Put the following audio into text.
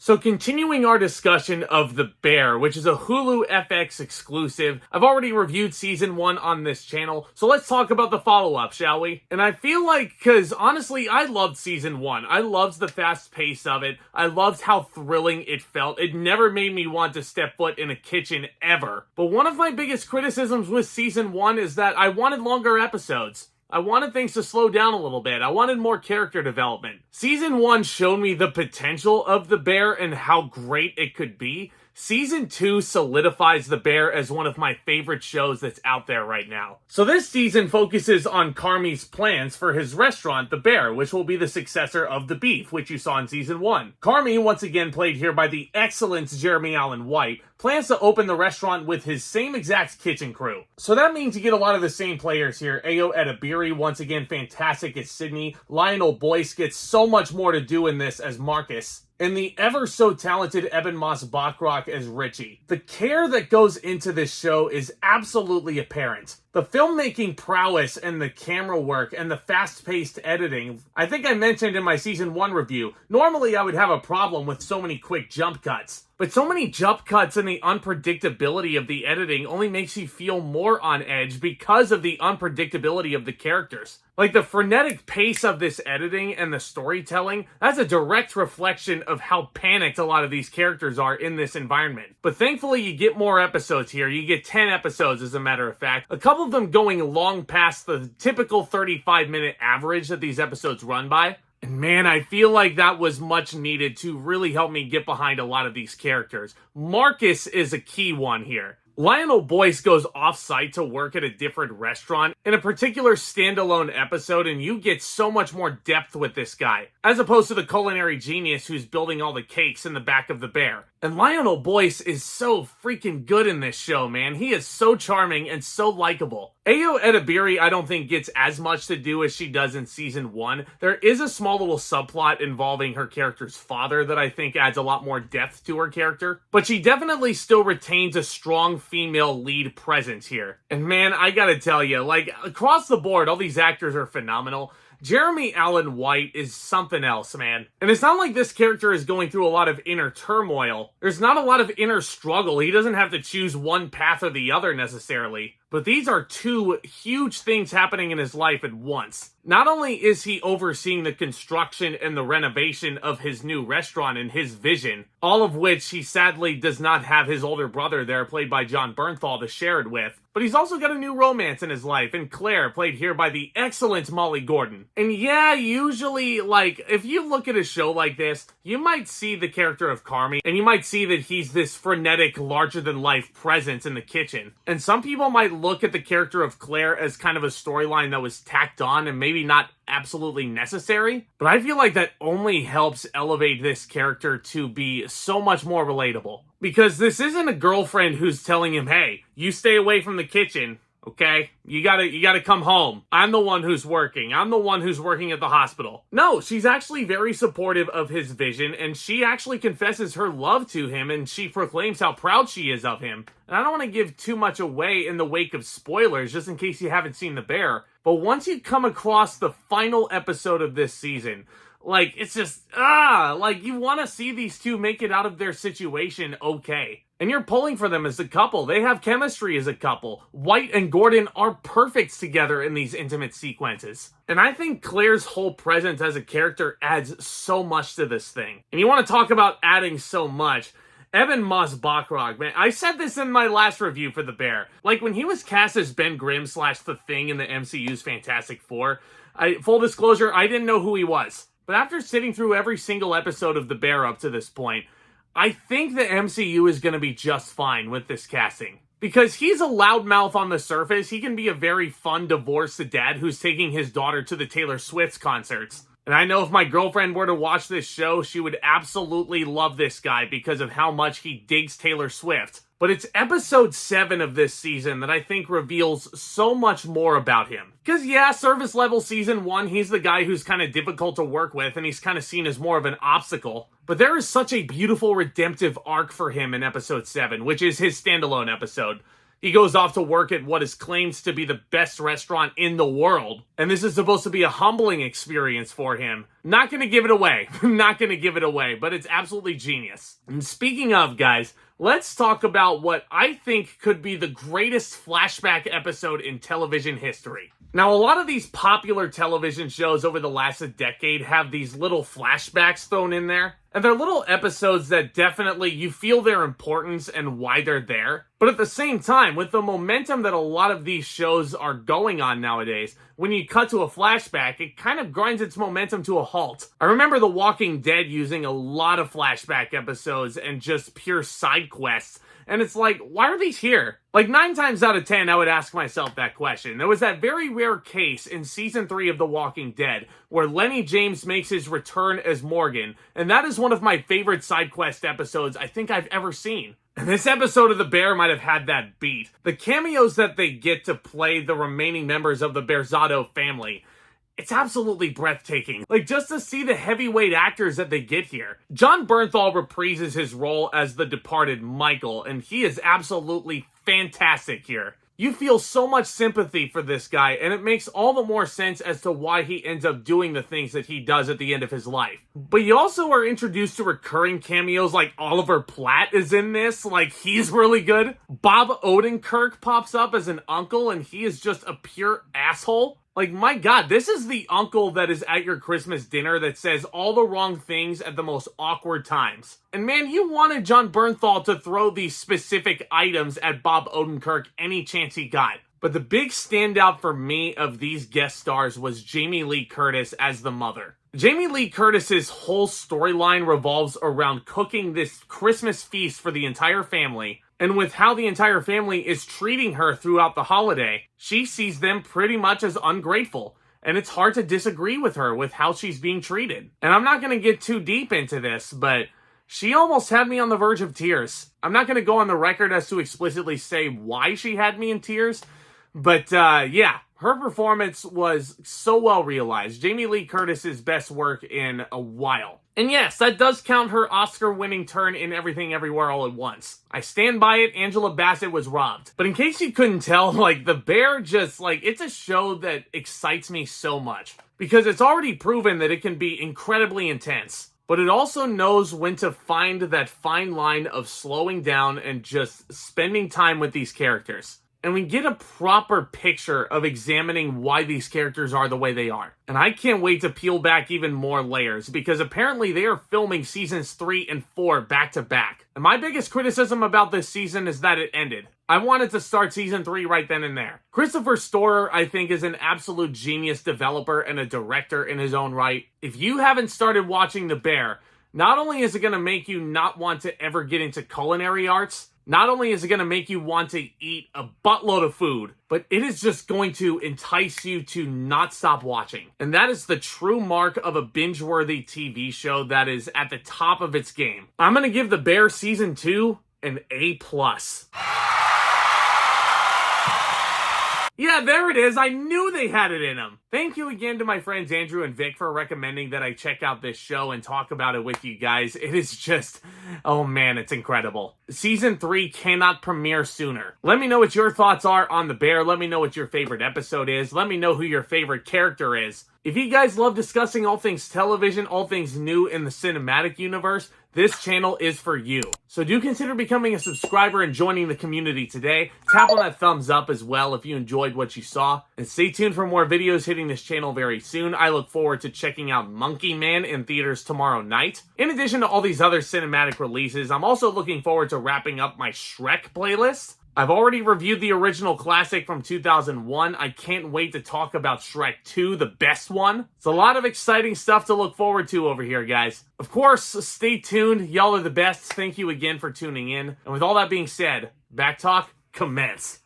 So continuing our discussion of The Bear, which is a Hulu FX exclusive. I've already reviewed season 1 on this channel, so let's talk about the follow-up, shall we? And I feel like, cause honestly, I loved season 1. I loved the fast pace of it. I loved how thrilling it felt. It never made me want to step foot in a kitchen ever. But one of my biggest criticisms with season 1 is that I wanted longer episodes. I wanted things to slow down a little bit. I wanted more character development. Season 1 showed me the potential of The Bear and how great it could be. Season 2 solidifies The Bear as one of my favorite shows that's out there right now. So this season focuses on Carmy's plans for his restaurant, The Bear, which will be the successor of The Beef, which you saw in season 1. Carmy, once again played here by the excellent Jeremy Allen White, plans to open the restaurant with his same exact kitchen crew. So that means you get a lot of the same players here. Edebiri, once again fantastic as Sydney. Lionel Boyce gets so much more to do in this as Marcus. And the ever-so-talented Ebon Moss-Bachrach as Richie. The care that goes into this show is absolutely apparent. The filmmaking prowess and the camera work and the fast-paced editing. I think I mentioned in my season 1 review, normally I would have a problem with so many quick jump cuts. But so many jump cuts and the unpredictability of the editing only makes you feel more on edge because of the unpredictability of the characters. Like the frenetic pace of this editing and the storytelling, that's a direct reflection of how panicked a lot of these characters are in this environment. But thankfully you get more episodes here. You get 10 episodes as a matter of fact. A couple of them going long past the typical 35-minute average that these episodes run by. And man, I feel like that was much needed to really help me get behind a lot of these characters. Marcus is a key one here. Lionel Boyce goes off-site to work at a different restaurant in a particular standalone episode, and you get so much more depth with this guy, as opposed to the culinary genius who's building all the cakes in the back of The Bear. And Lionel Boyce is so freaking good in this show, man. He is so charming and so likable. Edebiri, I don't think gets as much to do as she does in season 1. There is a small little subplot involving her character's father that I think adds a lot more depth to her character. But she definitely still retains a strong female lead presence here. And man, I gotta tell you, like, across the board, all these actors are phenomenal. Jeremy Allen White is something else, man. And it's not like this character is going through a lot of inner turmoil. There's not a lot of inner struggle. He doesn't have to choose one path or the other necessarily. But these are two huge things happening in his life at once. Not only is he overseeing the construction and the renovation of his new restaurant and his vision, all of which he sadly does not have his older brother there, played by Jon Bernthal, to share it with, but he's also got a new romance in his life, and Claire, played here by the excellent Molly Gordon. And yeah, usually, like, if you look at a show like this, you might see the character of Carmy, and you might see that he's this frenetic, larger-than-life presence in the kitchen. And some people might look at the character of Claire as kind of a storyline that was tacked on and maybe not absolutely necessary, but I feel like that only helps elevate this character to be so much more relatable. Because this isn't a girlfriend who's telling him, hey, you stay away from the kitchen, okay? You gotta come home. I'm the one who's working. I'm the one who's working at the hospital. No, she's actually very supportive of his vision, and she actually confesses her love to him, and she proclaims how proud she is of him. And I don't want to give too much away in the wake of spoilers, just in case you haven't seen The Bear, but once you come across the final episode of this season, like, it's just, like, you want to see these two make it out of their situation okay. And you're pulling for them as a couple. They have chemistry as a couple. White and Gordon are perfect together in these intimate sequences. And I think Claire's whole presence as a character adds so much to this thing. And you want to talk about adding so much. Ebon Moss-Bachrach, man, I said this in my last review for The Bear. Like, when he was cast as Ben Grimm / The Thing in the MCU's Fantastic Four, full disclosure, I didn't know who he was. But after sitting through every single episode of The Bear up to this point, I think the MCU is going to be just fine with this casting. Because he's a loudmouth on the surface, he can be a very fun divorced dad who's taking his daughter to the Taylor Swift concerts. And I know if my girlfriend were to watch this show, she would absolutely love this guy because of how much he digs Taylor Swift. But it's episode 7 of this season that I think reveals so much more about him. Because yeah, service level season 1, he's the guy who's kind of difficult to work with and he's kind of seen as more of an obstacle. But there is such a beautiful redemptive arc for him in episode 7, which is his standalone episode. He goes off to work at what is claimed to be the best restaurant in the world. And this is supposed to be a humbling experience for him. Not gonna give it away. Not gonna give it away, but it's absolutely genius. And speaking of, guys, let's talk about what I think could be the greatest flashback episode in television history. Now, a lot of these popular television shows over the last decade have these little flashbacks thrown in there. And they're little episodes that definitely you feel their importance and why they're there. But at the same time, with the momentum that a lot of these shows are going on nowadays, when you cut to a flashback, it kind of grinds its momentum to a halt. I remember The Walking Dead using a lot of flashback episodes and just pure side quests. And it's like, why are these here? Like 9 times out of 10, I would ask myself that question. There was that very rare case in season 3 of The Walking Dead where Lenny James makes his return as Morgan. And that is one of my favorite side quest episodes I think I've ever seen. And this episode of The Bear might have had that beat. The cameos that they get to play the remaining members of the Berzado family, it's absolutely breathtaking. Like, just to see the heavyweight actors that they get here. Jon Bernthal reprises his role as the departed Michael, and he is absolutely fantastic here. You feel so much sympathy for this guy, and it makes all the more sense as to why he ends up doing the things that he does at the end of his life. But you also are introduced to recurring cameos like Oliver Platt is in this, like he's really good. Bob Odenkirk pops up as an uncle, and he is just a pure asshole. Like, my God, this is the uncle that is at your Christmas dinner that says all the wrong things at the most awkward times. And man, you wanted Jon Bernthal to throw these specific items at Bob Odenkirk any chance he got. But the big standout for me of these guest stars was Jamie Lee Curtis as the mother. Jamie Lee Curtis's whole storyline revolves around cooking this Christmas feast for the entire family. And with how the entire family is treating her throughout the holiday, she sees them pretty much as ungrateful. And it's hard to disagree with her with how she's being treated. And I'm not going to get too deep into this, but she almost had me on the verge of tears. I'm not going to go on the record as to explicitly say why she had me in tears. But yeah, her performance was so well realized. Jamie Lee Curtis's best work in a while. And yes, that does count her Oscar-winning turn in Everything Everywhere All at Once. I stand by it, Angela Bassett was robbed. But in case you couldn't tell, like, The Bear just, like, it's a show that excites me so much. Because it's already proven that it can be incredibly intense. But it also knows when to find that fine line of slowing down and just spending time with these characters. And we get a proper picture of examining why these characters are the way they are. And I can't wait to peel back even more layers, because apparently they are filming seasons 3 and 4 back to back. And my biggest criticism about this season is that it ended. I wanted to start season 3 right then and there. Christopher Storer, I think, is an absolute genius developer and a director in his own right. If you haven't started watching The Bear, not only is it going to make you not want to ever get into culinary arts, not only is it going to make you want to eat a buttload of food, but it is just going to entice you to not stop watching. And that is the true mark of a binge-worthy TV show that is at the top of its game. I'm going to give The Bear Season 2 an A+. Yeah, there it is. I knew they had it in them. Thank you again to my friends Andrew and Vic for recommending that I check out this show and talk about it with you guys. It is just, oh man, it's incredible. Season 3 cannot premiere sooner. Let me know what your thoughts are on The Bear. Let me know what your favorite episode is. Let me know who your favorite character is. If you guys love discussing all things television, all things new in the cinematic universe, this channel is for you. So do consider becoming a subscriber and joining the community today. Tap on that thumbs up as well if you enjoyed what you saw. And stay tuned for more videos hitting this channel very soon. I look forward to checking out Monkey Man in theaters tomorrow night. In addition to all these other cinematic releases, I'm also looking forward to wrapping up my Shrek playlist. I've already reviewed the original classic from 2001. I can't wait to talk about Shrek 2, the best one. It's a lot of exciting stuff to look forward to over here, guys. Of course, stay tuned. Y'all are the best. Thank you again for tuning in. And with all that being said, Back Talk, commence.